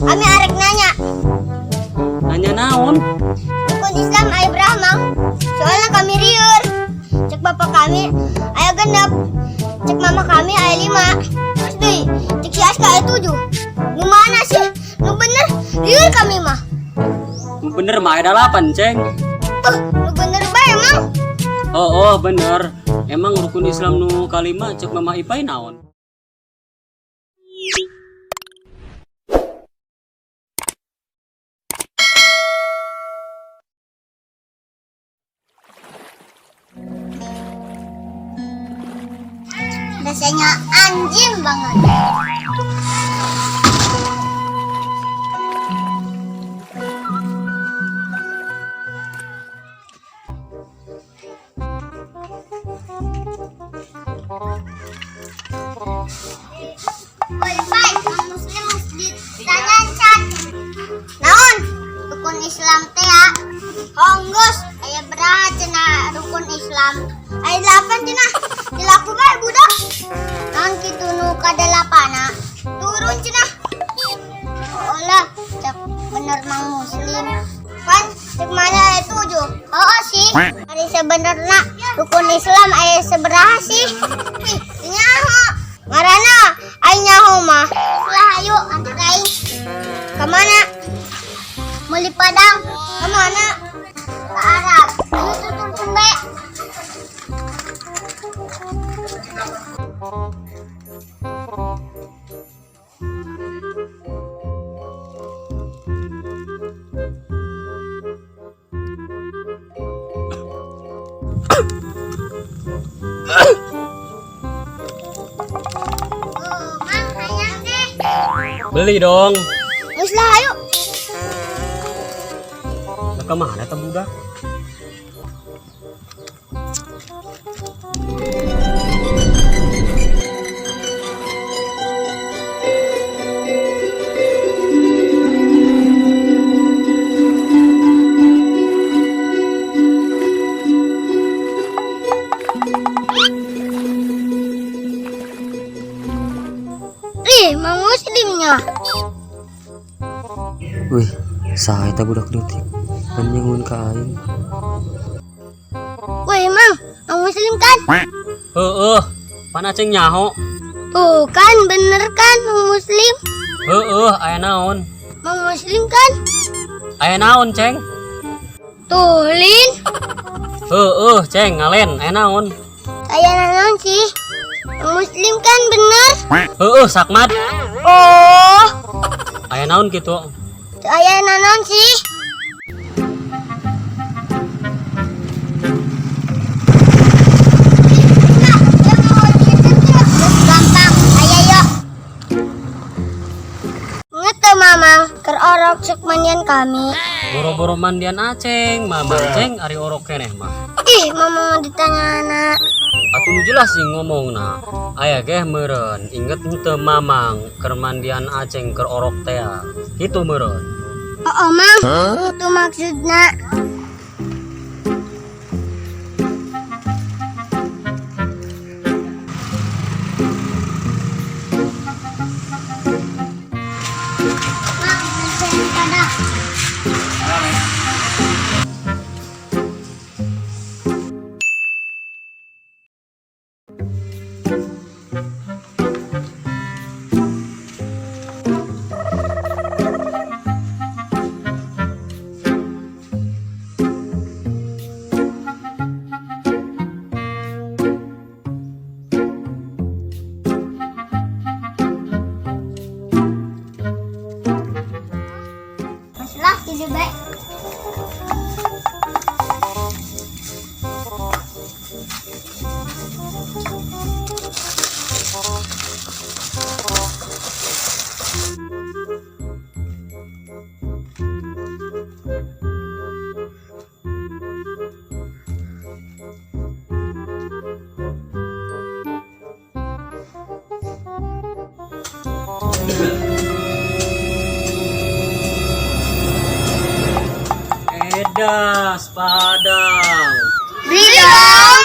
kami arek nanya. Nanya naon? Rukun Islam aya berapa, Mang? Soalnya kami rieur. Cek bapak kami aya genep. Cek mama kami aya 5. Terus deui, cek si Aska aya 7. Nu mana sih? Nu bener rieur kami mah. Bener mah ada 8, Ceng. Nu bener bae, Mang. Oh, bener. Emang rukun Islam nu kalima cek Mama Ipai naon? Rasanya anjing banget. Pai, muslim masjid dangan cat. Naon? Rukun Islam teh ya? Honggos, aya beraha cenah rukun Islam. Aya 8 cenah. Dilaku bae budak. Naon kitu nu ka-8na? Turun cenah. Olah, cek bener mang muslim. Kan cek mana aya 7. Oh sih. Ari sebenarnya rukun Islam aya sabaraha sih? Ih, nyaho. Ngaranna ai nyaho mah. Lah ayo antar aing. Ka mana? Meuli Padang. Ka mana? Ka Arab. Ayo tutur be. Mang, hayang deh. Beli dong. Geus lah ayo. Ke mana teh budak? Mang muslimnya. Wih, saha eta budak leutik. Kan nyeungeun ka aing. Woi, Mang muslim kan? Heueuh, pan Aceng nyaho. Tuh kan bener kan Mang muslim? Heueuh, aya naon? Mang muslim kan? Aya naon, Ceng? Tuh, Lin. Heueuh, Ceng, ngalen, aya naon? Aya naon sih? Mang muslim kan bener? Heueuh, Sakmat. Oh, Aya naon kitu? aya naon sih? Gampang, aya yuk. Ngete Mamang, keur orok cek mandian kami. Boro-boro mandian Aceng, Mamang Ceng ari orok keneh mah. Ih, Mamang ditanya. Atuh nu jelas sih ngomongna. Aya geh meureun, inget henteu Mamang keur mandian Aceng keur orok teh. Kitu meureun. Oh, Mang. Itu maksudna. Mang, mesin kada. Masalah tidur baik. Edas Padang. Beli dong.